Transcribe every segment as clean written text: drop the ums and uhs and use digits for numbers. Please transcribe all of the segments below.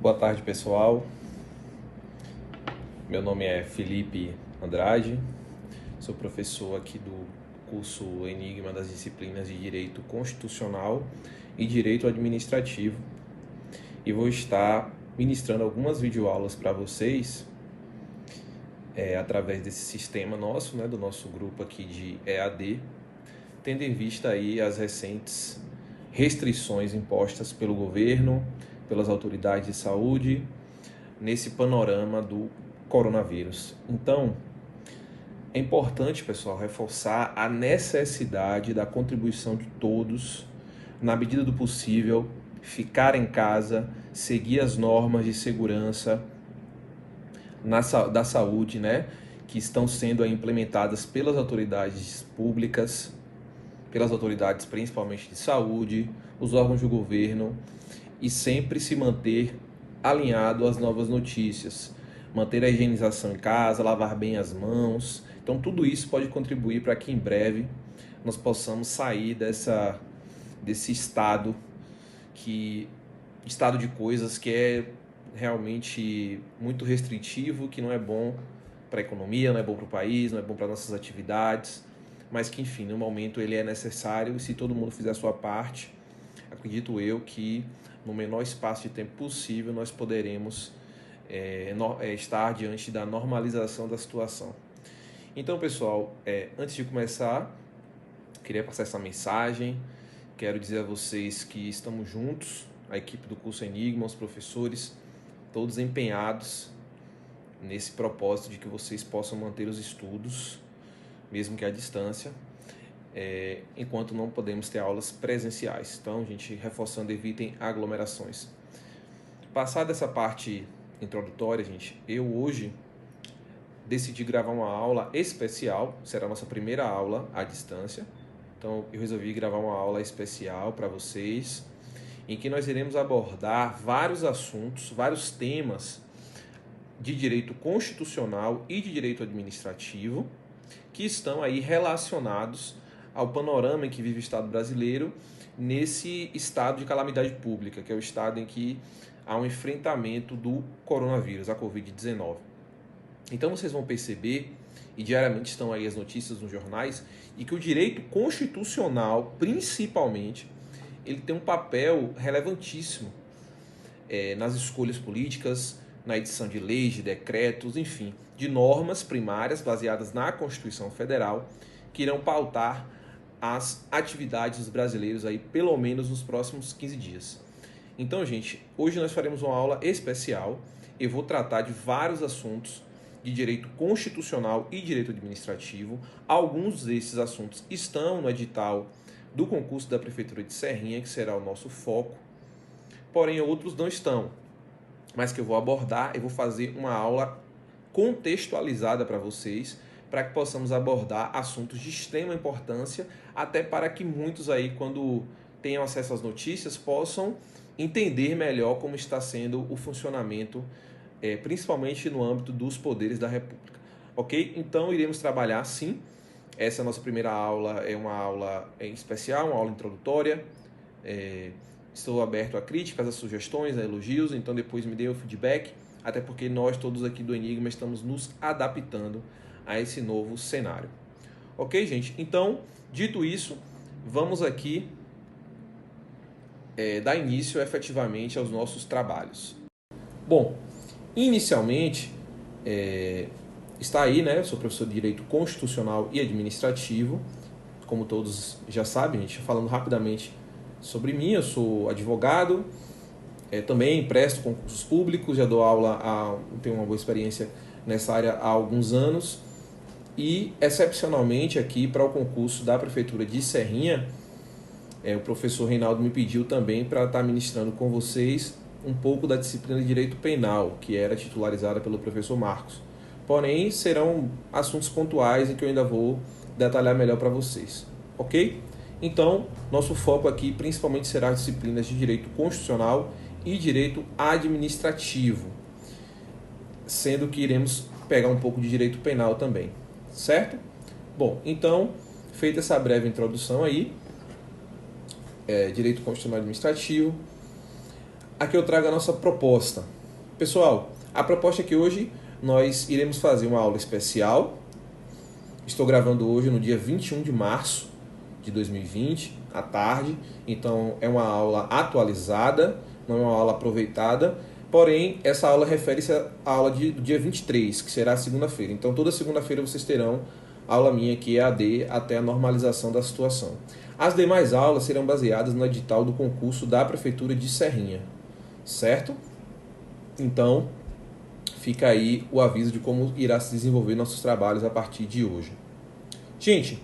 Boa tarde, pessoal. Meu nome é Felipe Andrade, sou professor aqui do curso Enigma das disciplinas de Direito Constitucional e Direito Administrativo e vou estar ministrando algumas videoaulas para vocês através desse sistema nosso, do nosso grupo aqui de EAD, tendo em vista aí as recentes restrições impostas pelo governo, pelas autoridades de saúde, nesse panorama do coronavírus. Então, é importante, pessoal, reforçar a necessidade da contribuição de todos, na medida do possível, ficar em casa, seguir as normas de segurança da saúde, que estão sendo implementadas pelas autoridades públicas, pelas autoridades principalmente de saúde, os órgãos do governo, e sempre se manter alinhado às novas notícias, manter a higienização em casa, lavar bem as mãos. Então tudo isso pode contribuir para que em breve nós possamos sair desse estado de coisas que é realmente muito restritivo, que não é bom para a economia, não é bom para o país, não é bom para nossas atividades, mas que, enfim, no momento ele é necessário, e se todo mundo fizer a sua parte, acredito eu que no menor espaço de tempo possível nós poderemos estar diante da normalização da situação. Então, pessoal, antes de começar, queria passar essa mensagem. Quero dizer a vocês que estamos juntos, a equipe do curso Enigma, os professores, todos empenhados nesse propósito de que vocês possam manter os estudos, mesmo que à distância, enquanto não podemos ter aulas presenciais. Então, gente, reforçando, evitem aglomerações. Passada essa parte introdutória, gente, eu hoje decidi gravar uma aula especial, será a nossa primeira aula à distância. Então, eu resolvi gravar uma aula especial para vocês, em que nós iremos abordar vários assuntos, vários temas de direito constitucional e de direito administrativo, que estão aí relacionados ao panorama em que vive o Estado brasileiro, nesse estado de calamidade pública, que é o estado em que há um enfrentamento do coronavírus, a Covid-19. Então vocês vão perceber, e diariamente estão aí as notícias nos jornais, e que o direito constitucional, principalmente, ele tem um papel relevantíssimo nas escolhas políticas, na edição de leis, de decretos, enfim, de normas primárias baseadas na Constituição Federal, que irão pautar as atividades dos brasileiros aí, pelo menos nos próximos 15 dias. Então, gente, hoje nós faremos uma aula especial. Eu vou tratar de vários assuntos de direito constitucional e direito administrativo. Alguns desses assuntos estão no edital do concurso da Prefeitura de Serrinha, que será o nosso foco, porém outros não estão, mas que eu vou abordar. Eu vou fazer uma aula contextualizada para vocês, para que possamos abordar assuntos de extrema importância, até para que muitos aí, quando tenham acesso às notícias, possam entender melhor como está sendo o funcionamento, principalmente no âmbito dos poderes da República. Ok? Então, iremos trabalhar sim. Essa nossa primeira aula é uma aula especial, uma aula introdutória. Estou aberto a críticas, a sugestões, a elogios, então depois me dê o feedback, até porque nós todos aqui do Enigma estamos nos adaptando a esse novo cenário. Ok, gente? Então, dito isso, vamos aqui dar início efetivamente aos nossos trabalhos. Bom, inicialmente, está aí, eu sou professor de Direito Constitucional e Administrativo, como todos já sabem, gente, falando rapidamente sobre mim, eu sou advogado, também presto concursos públicos, já dou aula, tenho uma boa experiência nessa área há alguns anos, e excepcionalmente aqui para o concurso da Prefeitura de Serrinha, o professor Reinaldo me pediu também para estar ministrando com vocês um pouco da disciplina de Direito Penal, que era titularizada pelo professor Marcos. Porém, serão assuntos pontuais em que eu ainda vou detalhar melhor para vocês, ok? Então, nosso foco aqui principalmente será as disciplinas de Direito Constitucional e Direito Administrativo, sendo que iremos pegar um pouco de Direito Penal também, certo? Bom, então, feita essa breve introdução aí, Direito Constitucional e Administrativo, aqui eu trago a nossa proposta, Pessoal, a proposta é que hoje nós iremos fazer uma aula especial. Estou gravando hoje no dia 21 de março de 2020, à tarde. Então é uma aula atualizada, não é uma aula aproveitada. Porém, essa aula refere-se à aula do dia 23, que será segunda-feira. Então toda segunda-feira vocês terão aula minha aqui EAD até a normalização da situação. As demais aulas serão baseadas no edital do concurso da Prefeitura de Serrinha, certo? Então, fica aí o aviso de como irá se desenvolver nossos trabalhos a partir de hoje. Gente,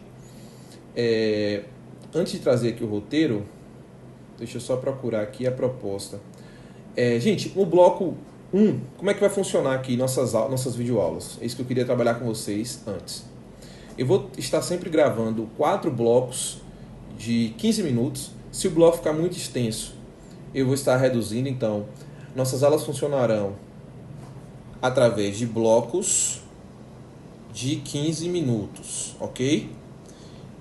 antes de trazer aqui o roteiro, deixa eu só procurar aqui a proposta. Gente, no bloco 1, como é que vai funcionar aqui nossas videoaulas? É isso que eu queria trabalhar com vocês antes. Eu vou estar sempre gravando 4 blocos de 15 minutos. Se o bloco ficar muito extenso, eu vou estar reduzindo. Então, nossas aulas funcionarão através de blocos de 15 minutos, ok?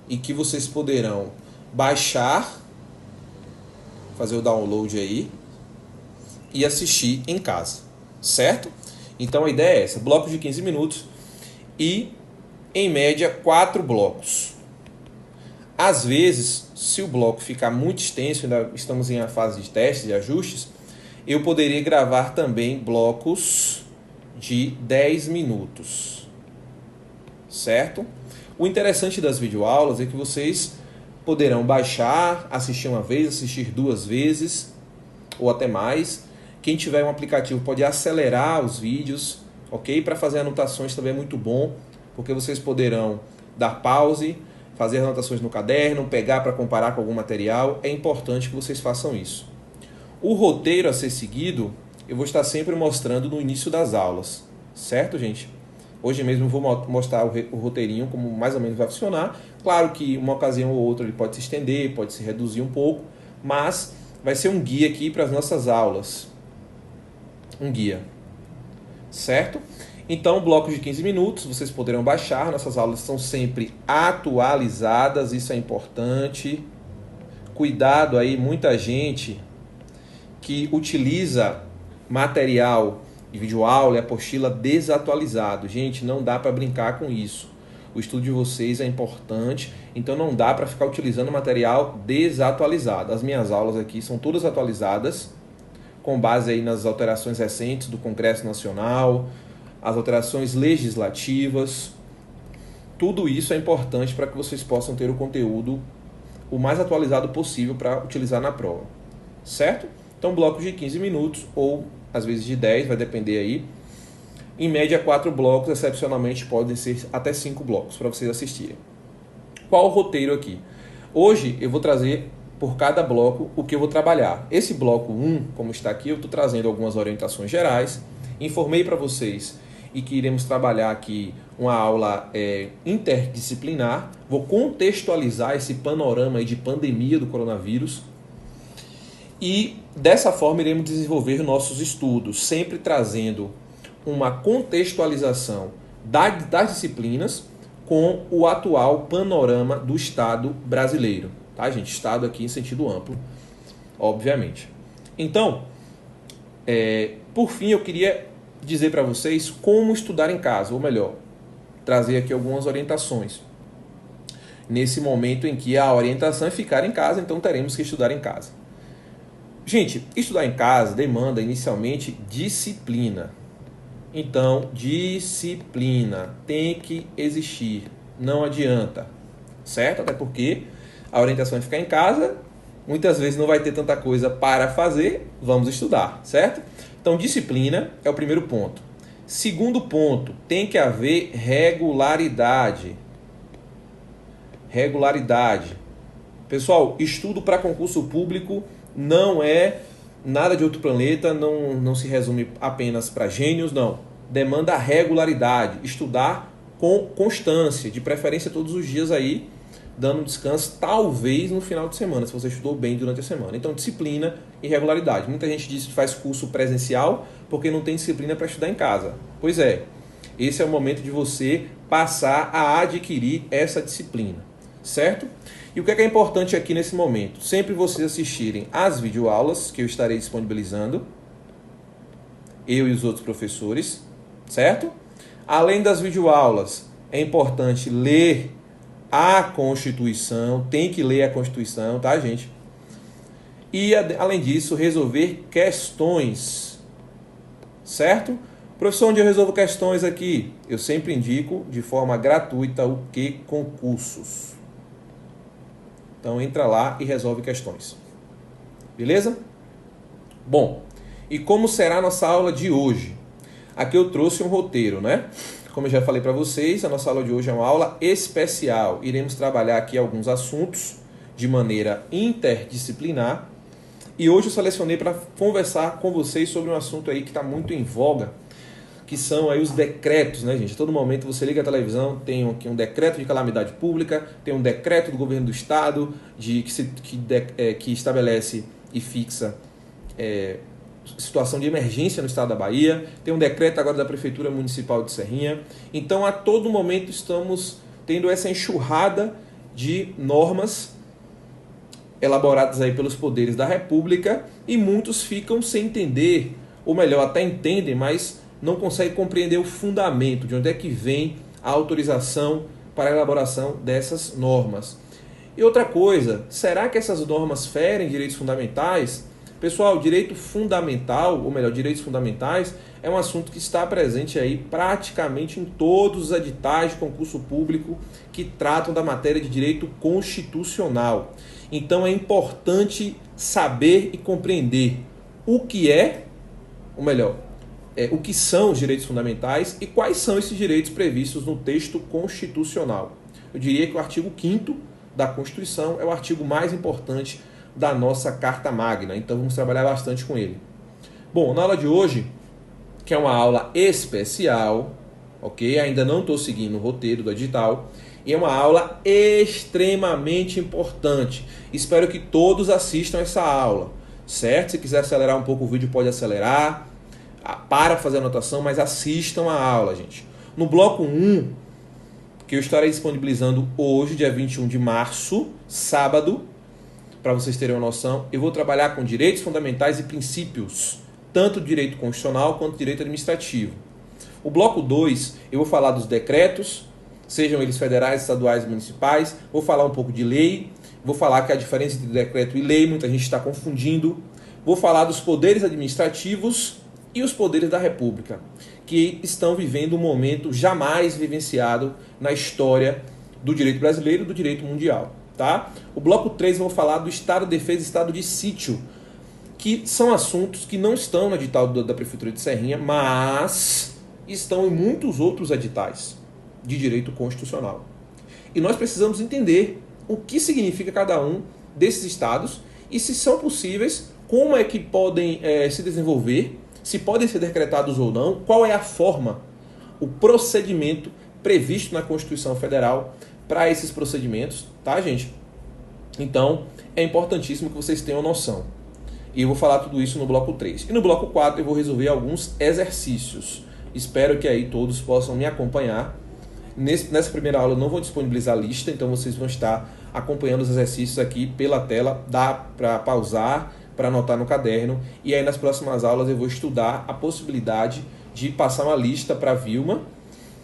E que vocês poderão baixar, fazer o download aí e assistir em casa, certo? Então a ideia é essa, blocos de 15 minutos e em média 4 blocos. Às vezes, se o bloco ficar muito extenso, ainda estamos em uma fase de testes e ajustes, eu poderia gravar também blocos de 10 minutos, certo? O interessante das videoaulas é que vocês poderão baixar, assistir uma vez, assistir 2 vezes ou até mais. Quem tiver um aplicativo pode acelerar os vídeos, ok? Para fazer anotações também é muito bom, porque vocês poderão dar pause, fazer anotações no caderno, pegar para comparar com algum material. É importante que vocês façam isso. O roteiro a ser seguido, eu vou estar sempre mostrando no início das aulas, certo, gente? Hoje mesmo eu vou mostrar o roteirinho, como mais ou menos vai funcionar. Claro que uma ocasião ou outra ele pode se estender, pode se reduzir um pouco, mas vai ser um guia aqui para as nossas aulas. Um guia, certo? Então, blocos de 15 minutos, vocês poderão baixar. Nossas aulas são sempre atualizadas, isso é importante. Cuidado aí, muita gente que utiliza material de videoaula e apostila desatualizado. Gente, não dá para brincar com isso. O estudo de vocês é importante, então não dá para ficar utilizando material desatualizado. As minhas aulas aqui são todas atualizadas, com base aí nas alterações recentes do Congresso Nacional, as alterações legislativas. Tudo isso é importante para que vocês possam ter o conteúdo o mais atualizado possível para utilizar na prova, certo? Então, blocos de 15 minutos ou às vezes de 10, vai depender aí. Em média, 4 blocos, excepcionalmente podem ser até 5 blocos para vocês assistirem. Qual o roteiro aqui? Hoje eu vou trazer por cada bloco o que eu vou trabalhar. Esse bloco 1, como está aqui, eu estou trazendo algumas orientações gerais. Informei para vocês e que iremos trabalhar aqui uma aula interdisciplinar. Vou contextualizar esse panorama aí de pandemia do coronavírus. E dessa forma iremos desenvolver nossos estudos, sempre trazendo uma contextualização das disciplinas com o atual panorama do Estado brasileiro. Tá, gente? Estado aqui em sentido amplo, obviamente. Então, por fim, eu queria dizer para vocês como estudar em casa, ou melhor, trazer aqui algumas orientações. Nesse momento em que a orientação é ficar em casa, então teremos que estudar em casa. Gente, estudar em casa demanda inicialmente disciplina. Então, disciplina tem que existir, não adianta, certo? Até porque a orientação é ficar em casa, muitas vezes não vai ter tanta coisa para fazer, vamos estudar, certo? Então, disciplina é o primeiro ponto. Segundo ponto, tem que haver regularidade. Regularidade. Pessoal, estudo para concurso público não é nada de outro planeta, não se resume apenas para gênios, não. Demanda regularidade, estudar com constância, de preferência todos os dias aí, dando descanso, talvez no final de semana, se você estudou bem durante a semana. Então, disciplina e regularidade. Muita gente diz que faz curso presencial porque não tem disciplina para estudar em casa. Pois é, esse é o momento de você passar a adquirir essa disciplina, certo? E o que é importante aqui nesse momento? Sempre vocês assistirem às videoaulas que eu estarei disponibilizando eu e os outros professores, certo? Além das videoaulas, é importante ler a Constituição, tem que ler a Constituição, tá, gente? E, além disso, resolver questões, certo? Professor, onde eu resolvo questões aqui? Eu sempre indico de forma gratuita o que concursos. Então, entra lá e resolve questões. Beleza? Bom, e como será a nossa aula de hoje? Aqui eu trouxe um roteiro, né? Como eu já falei para vocês, a nossa aula de hoje é uma aula especial. Iremos trabalhar aqui alguns assuntos de maneira interdisciplinar. E hoje eu selecionei para conversar com vocês sobre um assunto aí que está muito em voga, que são aí os decretos, né, gente? A todo momento você liga a televisão, tem aqui um decreto de calamidade pública, tem um decreto do governo do estado que estabelece e fixa situação de emergência no estado da Bahia, tem um decreto agora da Prefeitura Municipal de Serrinha. Então, a todo momento estamos tendo essa enxurrada de normas elaboradas aí pelos poderes da República e muitos ficam sem entender, ou melhor, até entendem, mas não conseguem compreender o fundamento, de onde é que vem a autorização para a elaboração dessas normas. E outra coisa, será que essas normas ferem direitos fundamentais? Pessoal, direito fundamental, ou melhor, direitos fundamentais, é um assunto que está presente aí praticamente em todos os editais de concurso público que tratam da matéria de direito constitucional. Então é importante saber e compreender o que é, ou melhor, o que são os direitos fundamentais e quais são esses direitos previstos no texto constitucional. Eu diria que o artigo 5º da Constituição é o artigo mais importante da nossa Carta Magna, então vamos trabalhar bastante com ele. Bom, na aula de hoje, que é uma aula especial, ok? Ainda não estou seguindo o roteiro do edital, e é uma aula extremamente importante. Espero que todos assistam essa aula, certo? Se quiser acelerar um pouco o vídeo, pode acelerar, para fazer anotação, mas assistam a aula, gente. No bloco 1, que eu estarei disponibilizando hoje, dia 21 de março, sábado, para vocês terem uma noção, eu vou trabalhar com direitos fundamentais e princípios, tanto direito constitucional quanto direito administrativo. O bloco 2, eu vou falar dos decretos, sejam eles federais, estaduais e municipais, vou falar um pouco de lei, vou falar que a diferença entre decreto e lei, muita gente está confundindo, vou falar dos poderes administrativos e os poderes da República, que estão vivendo um momento jamais vivenciado na história do direito brasileiro e do direito mundial. Tá? O bloco 3 eu vou falar do Estado de Defesa e Estado de Sítio, que são assuntos que não estão no edital da Prefeitura de Serrinha, mas estão em muitos outros editais de direito constitucional. E nós precisamos entender o que significa cada um desses estados e se são possíveis, como é que podem se desenvolver, se podem ser decretados ou não, qual é a forma, o procedimento previsto na Constituição Federal para esses procedimentos, tá, gente? Então, é importantíssimo que vocês tenham noção. E eu vou falar tudo isso no bloco 3. E no bloco 4 eu vou resolver alguns exercícios. Espero que aí todos possam me acompanhar. Nessa primeira aula eu não vou disponibilizar a lista, então vocês vão estar acompanhando os exercícios aqui pela tela. Dá para pausar, para anotar no caderno. E aí nas próximas aulas eu vou estudar a possibilidade de passar uma lista para a Vilma,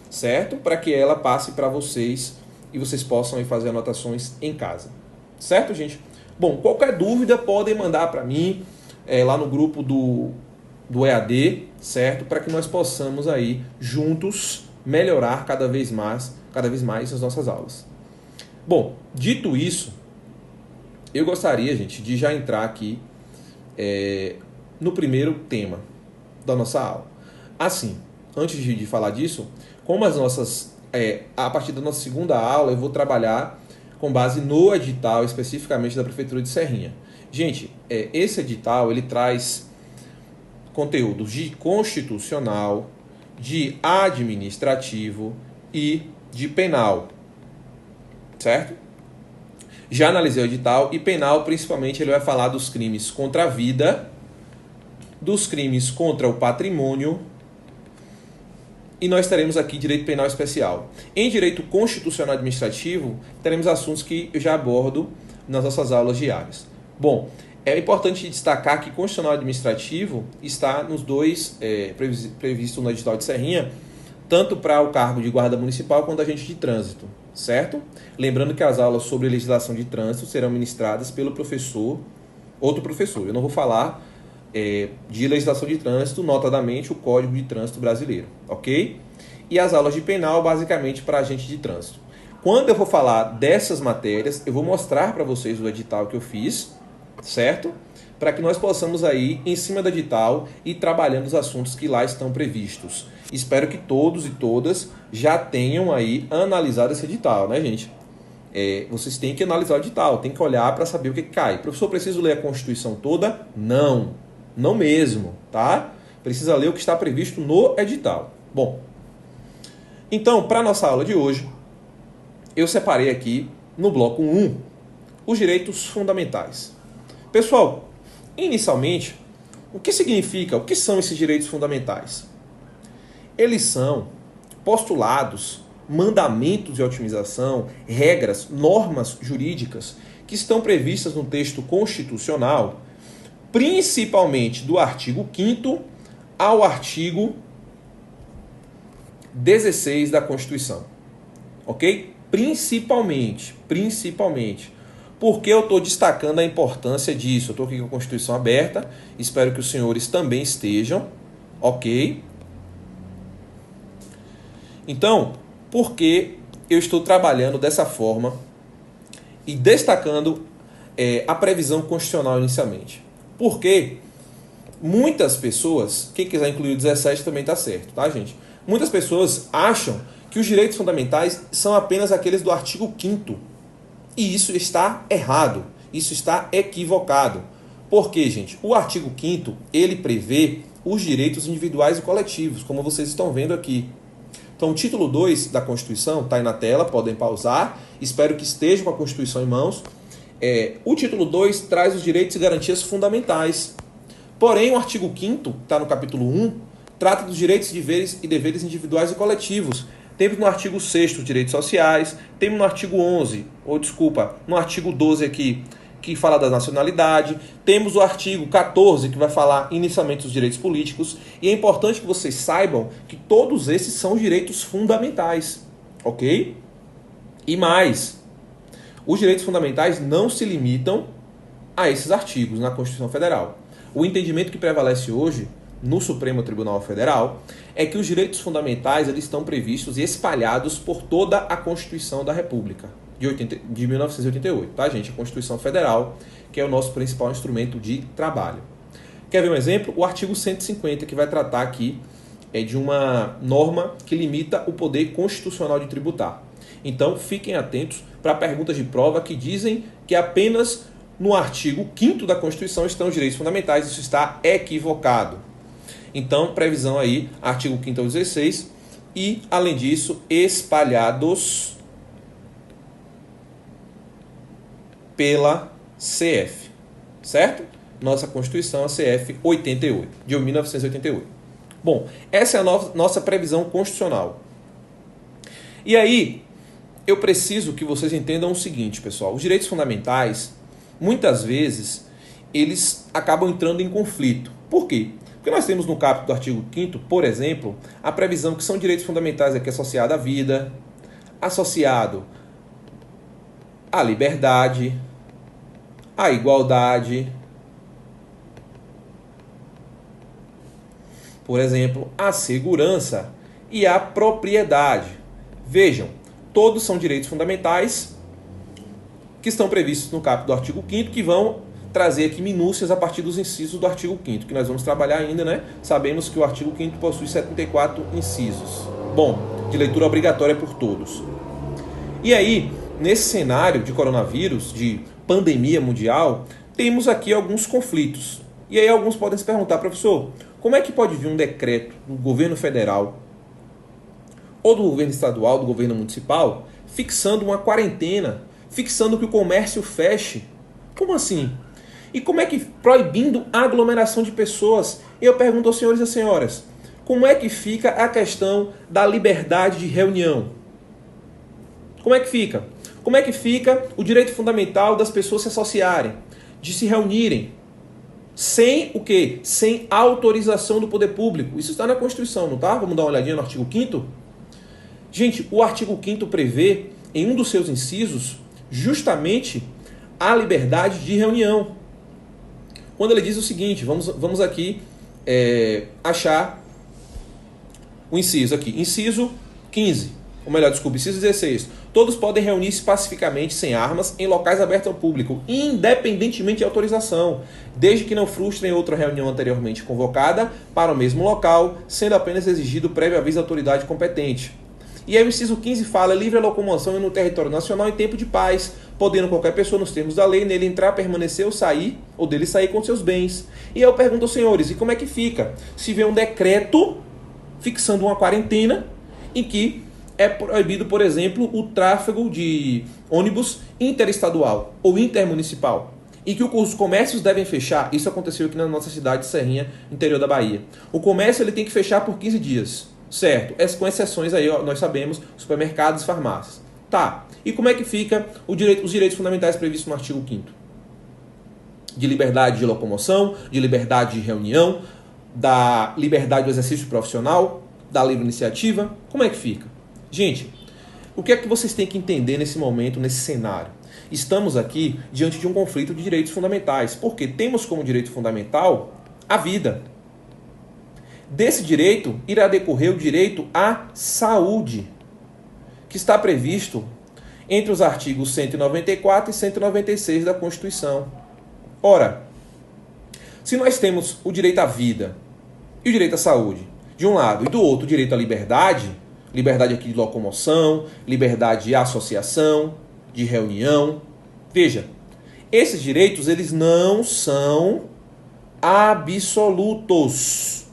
certo? Para que ela passe para vocês e vocês possam aí fazer anotações em casa. Certo, gente? Bom, qualquer dúvida podem mandar para mim lá no grupo do EAD, certo? Para que nós possamos aí juntos melhorar cada vez mais as nossas aulas. Bom, dito isso, eu gostaria, gente, de já entrar aqui no primeiro tema da nossa aula. Assim, antes de falar disso, como as nossas a partir da nossa segunda aula, eu vou trabalhar com base no edital, especificamente da Prefeitura de Serrinha. Gente, esse edital, ele traz conteúdos de constitucional, de administrativo e de penal, certo? Já analisei o edital e penal, principalmente, ele vai falar dos crimes contra a vida, dos crimes contra o patrimônio, e nós teremos aqui direito penal especial. Em direito constitucional administrativo, teremos assuntos que eu já abordo nas nossas aulas diárias. Bom, É importante destacar que Constitucional Administrativo está nos dois, previsto no edital de Serrinha, tanto para o cargo de guarda municipal quanto agente de trânsito, certo? Lembrando que as aulas sobre legislação de trânsito serão ministradas pelo outro professor. Eu não vou falar de legislação de trânsito, notadamente o Código de Trânsito Brasileiro, ok? E as aulas de penal, basicamente, para agente de trânsito. Quando eu for falar dessas matérias, eu vou mostrar para vocês o edital que eu fiz, certo? Para que nós possamos aí, em cima do edital, ir trabalhando os assuntos que lá estão previstos. Espero que todos e todas já tenham aí analisado esse edital, né, gente? Vocês têm que analisar o edital, tem que olhar para saber o que cai. Professor, preciso ler a Constituição toda? Não, não mesmo, tá? Precisa ler o que está previsto no edital. Bom, então, para a nossa aula de hoje, eu separei aqui, no bloco 1, os direitos fundamentais. Pessoal, inicialmente, o que são esses direitos fundamentais? Eles são postulados, mandamentos de otimização, regras, normas jurídicas que estão previstas no texto constitucional, principalmente do artigo 5º ao artigo 16 da Constituição. Ok? Principalmente. Por que eu estou destacando a importância disso? Eu estou aqui com a Constituição aberta, espero que os senhores também estejam, ok? Então, por que eu estou trabalhando dessa forma e destacando a previsão constitucional inicialmente? Porque muitas pessoas, quem quiser incluir o 17 também está certo, tá, gente? Muitas pessoas acham que os direitos fundamentais são apenas aqueles do artigo 5º. E isso está errado, isso está equivocado. Por quê, gente? O artigo 5º, ele prevê os direitos individuais e coletivos, como vocês estão vendo aqui. Então, o título 2 da Constituição está aí na tela, podem pausar, espero que estejam com a Constituição em mãos. O título 2 traz os direitos e garantias fundamentais. Porém, o artigo 5º, está no capítulo 1, trata dos direitos e deveres individuais e coletivos. Temos no artigo 6º direitos sociais, temos no artigo 11, no artigo 12 aqui, que fala da nacionalidade, temos o artigo 14, que vai falar inicialmente dos direitos políticos, e é importante que vocês saibam que todos esses são direitos fundamentais, ok? E mais, os direitos fundamentais não se limitam a esses artigos na Constituição Federal. O entendimento que prevalece hoje no Supremo Tribunal Federal é que os direitos fundamentais eles estão previstos e espalhados por toda a Constituição da República de 1988, tá, gente? A Constituição Federal, que é o nosso principal instrumento de trabalho. Quer ver um exemplo? O artigo 150, que vai tratar aqui de uma norma que limita o poder constitucional de tributar. Então, fiquem atentos para perguntas de prova que dizem que apenas no artigo 5º da Constituição estão os direitos fundamentais. Isso está equivocado. Então, previsão aí, artigo 5º ao 16, e, além disso, espalhados pela CF, certo? Nossa Constituição, a CF 88, de 1988. Bom, essa é a nossa previsão constitucional. E aí, eu preciso que vocês entendam o seguinte, pessoal. Os direitos fundamentais, muitas vezes, eles acabam entrando em conflito. Por quê? Porque nós temos no caput do artigo 5º, por exemplo, a previsão que são direitos fundamentais aqui associado à vida, associado à liberdade, à igualdade, por exemplo, à segurança e à propriedade. Vejam, todos são direitos fundamentais que estão previstos no caput do artigo 5º, que vão trazer aqui minúcias a partir dos incisos do artigo 5º, que nós vamos trabalhar ainda, né? Sabemos que o artigo 5º possui 74 incisos. Bom, de leitura obrigatória por todos. E aí, nesse cenário de coronavírus, de pandemia mundial, temos aqui alguns conflitos. E aí alguns podem se perguntar, professor, como é que pode vir um decreto do governo federal ou do governo estadual, do governo municipal, fixando uma quarentena, fixando que o comércio feche? Como assim? E como é que proibindo a aglomeração de pessoas? Eu pergunto aos senhores e às senhoras, como é que fica a questão da liberdade de reunião? Como é que fica? Como é que fica o direito fundamental das pessoas se associarem? de se reunirem sem o quê? Sem autorização do poder público. Isso está na Constituição, não tá? Vamos dar uma olhadinha no artigo 5º? Gente, o artigo 5º prevê, em um dos seus incisos, justamente a liberdade de reunião. Quando ele diz o seguinte, vamos aqui achar o inciso aqui. Inciso 15, ou melhor, desculpa, inciso 16. Todos podem reunir-se pacificamente, sem armas, em locais abertos ao público, independentemente de autorização, desde que não frustrem outra reunião anteriormente convocada para o mesmo local, sendo apenas exigido prévio aviso da autoridade competente. E aí o inciso 15 fala: livre locomoção no território nacional em tempo de paz, podendo qualquer pessoa, nos termos da lei, nele entrar, permanecer ou sair, ou dele sair com seus bens. E aí eu pergunto aos senhores, e como é que fica? Se vê um decreto fixando uma quarentena em que é proibido, por exemplo, o tráfego de ônibus interestadual ou intermunicipal, e que os comércios devem fechar. Isso aconteceu aqui na nossa cidade de Serrinha, interior da Bahia. O comércio ele tem que fechar por 15 dias, certo? Com exceções aí, nós sabemos, supermercados e farmácias. Tá, e como é que fica os direitos fundamentais previstos no artigo 5º? De liberdade de locomoção, de liberdade de reunião, da liberdade do exercício profissional, da livre iniciativa, como é que fica? Gente, o que é que vocês têm que entender nesse momento, nesse cenário? Estamos aqui diante de um conflito de direitos fundamentais, porque temos como direito fundamental a vida. Desse direito irá decorrer o direito à saúde, que está previsto entre os artigos 194 e 196 da Constituição. Ora, se nós temos o direito à vida e o direito à saúde, de um lado, e do outro o direito à liberdade, liberdade aqui de locomoção, liberdade de associação, de reunião. Veja, esses direitos eles não são absolutos.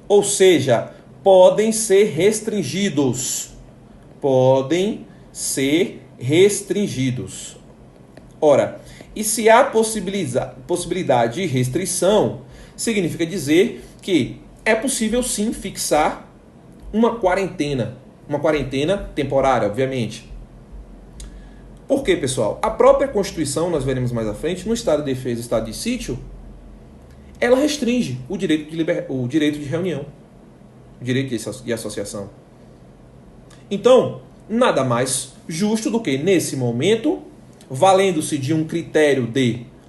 Ou seja, podem ser restringidos. Podem ser restringidos. Ora, e se há possibilidade de restrição, significa dizer que é possível sim fixar uma quarentena temporária, obviamente. Por quê, pessoal? A própria Constituição, nós veremos mais à frente, no estado de defesa e estado de sítio, ela restringe o direito de reunião, o direito de associação. Então, nada mais justo do que, nesse momento, valendo-se de um critério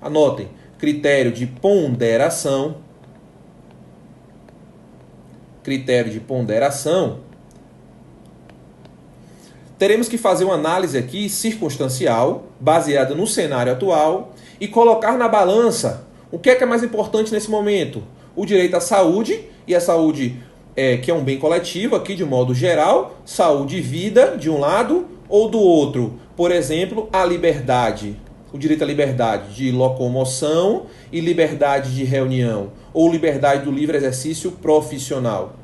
anotem, critério de ponderação, teremos que fazer uma análise aqui circunstancial, baseada no cenário atual, e colocar na balança o que é mais importante nesse momento. O direito à saúde, e a saúde que é um bem coletivo, aqui de modo geral, saúde e vida, de um lado, ou do outro, por exemplo, a liberdade, o direito à liberdade de locomoção e liberdade de reunião, ou liberdade do livre exercício profissional.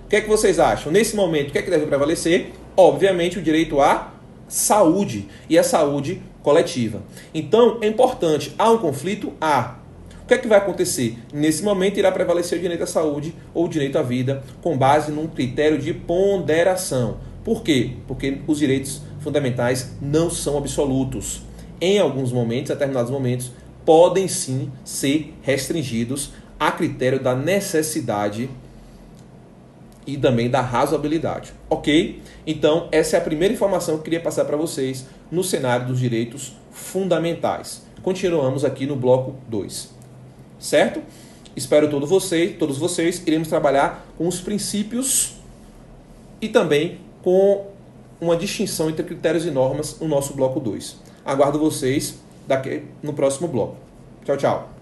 O que é que vocês acham? Nesse momento, o que é que deve prevalecer? Obviamente, o direito à saúde e a saúde coletiva. Então, é importante, há um conflito? Há. O que é que vai acontecer? Nesse momento, irá prevalecer o direito à saúde ou o direito à vida com base num critério de ponderação. Por quê? Porque os direitos fundamentais não são absolutos. Em alguns momentos, determinados momentos, podem sim ser restringidos a critério da necessidade e também da razoabilidade. Ok? Então, essa é a primeira informação que eu queria passar para vocês no cenário dos direitos fundamentais. Continuamos aqui no bloco 2. Certo? Espero todos vocês. Iremos trabalhar com os princípios e também com uma distinção entre critérios e normas no nosso bloco 2. Aguardo vocês no próximo bloco. Tchau, tchau.